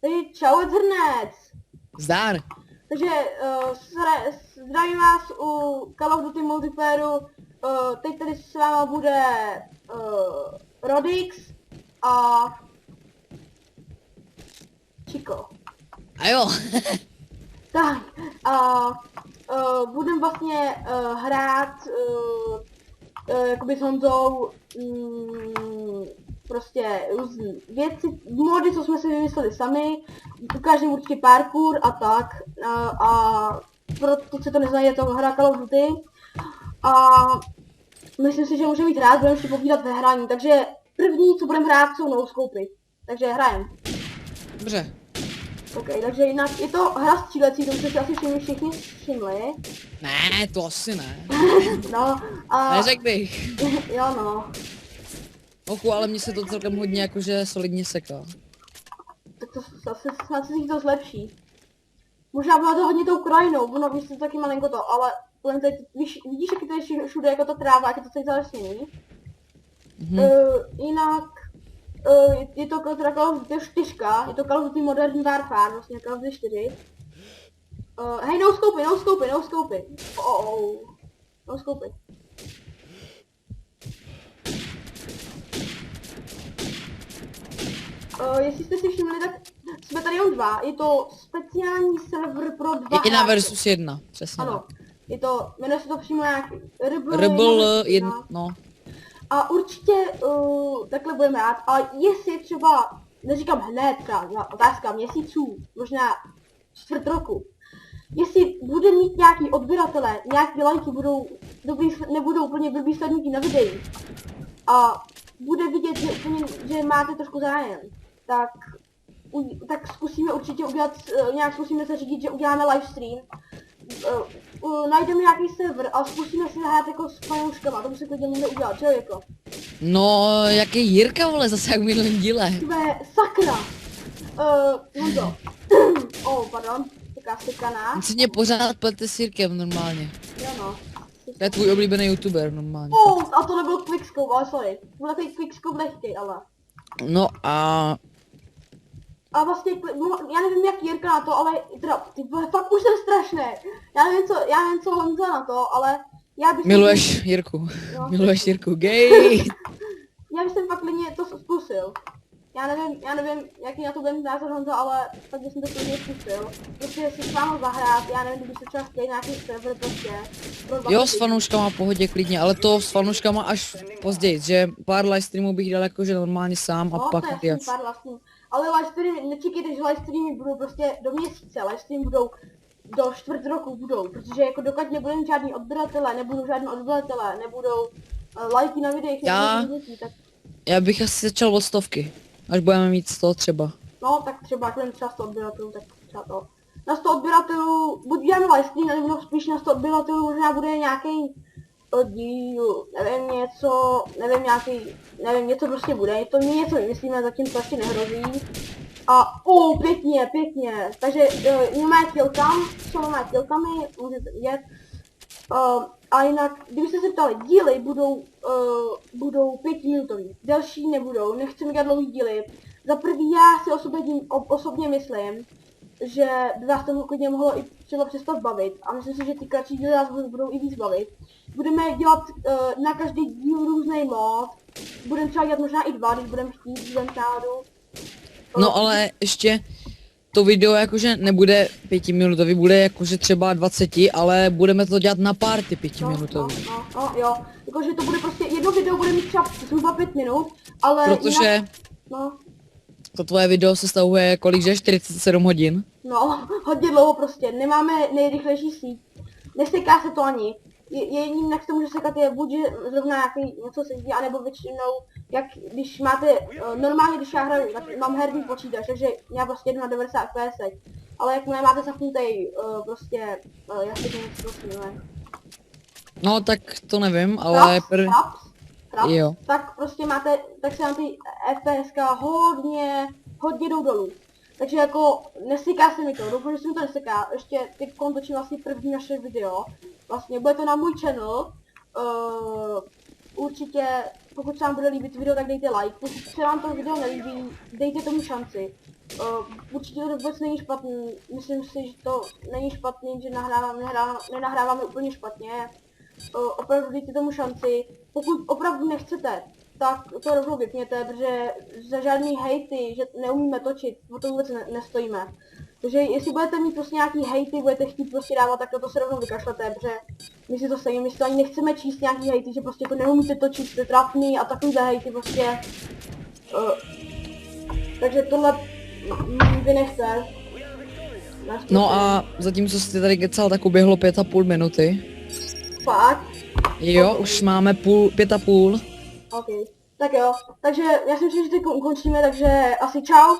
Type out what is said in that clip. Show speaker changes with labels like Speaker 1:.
Speaker 1: Takže čau, Hrnec.
Speaker 2: Zdar.
Speaker 1: Takže zdravím vás u Call of Duty multiplayeru. Teď tady s váma bude Rodix a Chico.
Speaker 2: A jo.
Speaker 1: Tak a budeme vlastně hrát jakoby s Honzou prostě různé věci, mody, co jsme si vymysleli sami, ukážeme určitě parkour a tak, a pro ty, co to neznají, je to hra Call of Duty a myslím si, že můžeme mít rád, budeme si povídat ve hraní, takže první, co budeme hrát, jsou no-scopy, takže hrajem.
Speaker 2: Dobře.
Speaker 1: OK, takže jinak je to hra střílecí, to jste si asi všichni všimli.
Speaker 2: Ne, to asi ne.
Speaker 1: No a...
Speaker 2: Neřekl bych.
Speaker 1: Jo no.
Speaker 2: Ochu, ale mně se to celkem hodně jakože solidně seká.
Speaker 1: Tak to snad si to zlepší. Možná bylo to hodně tou krajinou, ono víš to taky malinko to, ale teď, vidíš, jak to je všude jako ta tráva, jak je to celý zalesněný. Jinak je to teda Call of Duty 4, je to Call of Duty Modern Warfare, vlastně Call of Duty 4. Hej, no scopy. No scopy. Jestli jste si všimli, tak jsme tady jenom dva. Je to speciální server pro dva
Speaker 2: 1 versus 1, přesně.
Speaker 1: Ano, je to, jmenuje se to přímo nějak
Speaker 2: Rebel 1, no.
Speaker 1: A určitě takhle budeme rád, ale jestli třeba, neříkám hnedka, otázka měsíců, možná čtvrt roku, jestli bude mít nějaký odběratele, nějaký lajky budou dobrý, nebudou úplně blbý slednutí na videí a bude vidět, že máte trošku zájem, tak zkusíme určitě udělat, nějak zkusíme se řídit, že uděláme livestream. Najdeme nějaký server a zkusíme si hrát jako s fanouškama, to by se klidně mohli udělat, čo jako?
Speaker 2: No, jak je Jirka, vole, zase jak v minulém díle.
Speaker 1: Tvé sakra! Honzo. Pardon, taká sekaná.
Speaker 2: On si mě pořád plete s Jirkem normálně.
Speaker 1: Jo no.
Speaker 2: To je tvůj oblíbený youtuber normálně.
Speaker 1: A to nebyl quickscope, ale sorry. Byl takový quickscope lehkej, ale.
Speaker 2: No a...
Speaker 1: A vlastně, já nevím jak Jirka na to, ale teda, ty vole, fakt už jsem strašný. Já nevím co Honza na to, ale já bych...
Speaker 2: Miluješ Jirku.
Speaker 1: Jo,
Speaker 2: Miluješ Jirku, gay.
Speaker 1: Já bych fakt klidně to zkusil. Já nevím, jaký na to bude mít názor Honza, ale tak bych to klidně zkusil. Prostě si s vámi zahrát, já nevím, kdyby se třeba chtěli nějaký server prostě.
Speaker 2: Jo, s fanouškama pohodě klidně, ale to s fanouškama až později, že pár livestreamů bych dal jakože normálně sám a
Speaker 1: no,
Speaker 2: pak
Speaker 1: to je pár livestreamů. Ale livestreamy, nečekejte, že livestreamy budou prostě do měsíce, livestreamy budou do čtvrt roku budou, protože jako dokud nebudeme žádný odběratele, nebudou lajky na videích, tak...
Speaker 2: Já bych asi začal od 100, až budeme mít 100 třeba.
Speaker 1: No, tak třeba třeba 100 odběratelů, tak třeba to. Na 100 odběratelů, buď děláme livestream, nebo spíš na 100 odběratelů možná bude nějaký díl, nevím, něco prostě bude, to my něco vymyslíme, zatím to ještě nehrozí. A pěkně, takže máme killcam, jsou máme killcamy, můžete vidět. A jinak, kdybyste se ptali, díly budou 5 minutový, další nebudou, nechceme dělat dlouhý díly. Za prvý já si osobně myslím, že by vás to klidně mohlo i třeba přestat bavit a myslím si, že ty kratší díly nás budou i víc bavit. Budeme dělat na každý díl různý mod, budeme třeba dělat možná i 2, když budeme chtít, budeme náhodou.
Speaker 2: No ale ještě to video jakože nebude 5 minutový, bude jakože třeba 20, ale budeme to dělat na party 5 minutový.
Speaker 1: No, jo, jakože to bude prostě, jedno video bude mít třeba zhruba 5 minut, ale
Speaker 2: protože
Speaker 1: jinak, no.
Speaker 2: To tvoje video se stavuje kolik, že 47 hodin?
Speaker 1: No, hodně dlouho prostě, nemáme nejrychlejší síť, neseká se to ani. Jedním, jak se může sekat, je buď, že zrovna nějaký něco sedí, anebo většinou, jak když máte, normálně když já hraju, tak mám herní počítač, takže já prostě jdu na 90 fps, ale jakmile máte zapnutý prostě, jak se to prostě jmenuje.
Speaker 2: No tak to nevím, ale
Speaker 1: jo. Tak prostě máte, tak se nám ty FPSka hodně jdou dolů. Takže jako neseká se mi to, doufám, že se mi to neseká, ještě teď točím vlastně první naše video, vlastně bude to na můj channel, určitě pokud se vám bude líbit video, tak dejte like. Pokud se vám to video nelíbí, dejte tomu šanci. Určitě to vůbec není špatný, myslím si, že to není špatný, že nenahráváme úplně špatně. Opravdu dejte tomu šanci. Pokud opravdu nechcete, tak to rovnou vypněte, protože za žádný hejty, že neumíme točit, o to vůbec nestojíme. Takže jestli budete mít prostě nějaký hejty, budete chtít prostě dávat, tak to se rovnou vykašlete, protože my si to stejně, my si to ani nechceme číst nějaký hejty, že prostě jako neumíte točit, jste trapný a takovýhle hejty prostě. Takže tohle vy nechte.
Speaker 2: No a zatímco jste tady kecal, tak uběhlo 5,5 minuty.
Speaker 1: Fakt?
Speaker 2: Jo,
Speaker 1: Okay.
Speaker 2: už máme 5,5.
Speaker 1: OK. Tak jo, takže já si myslím, že teď ukončíme, takže asi čau.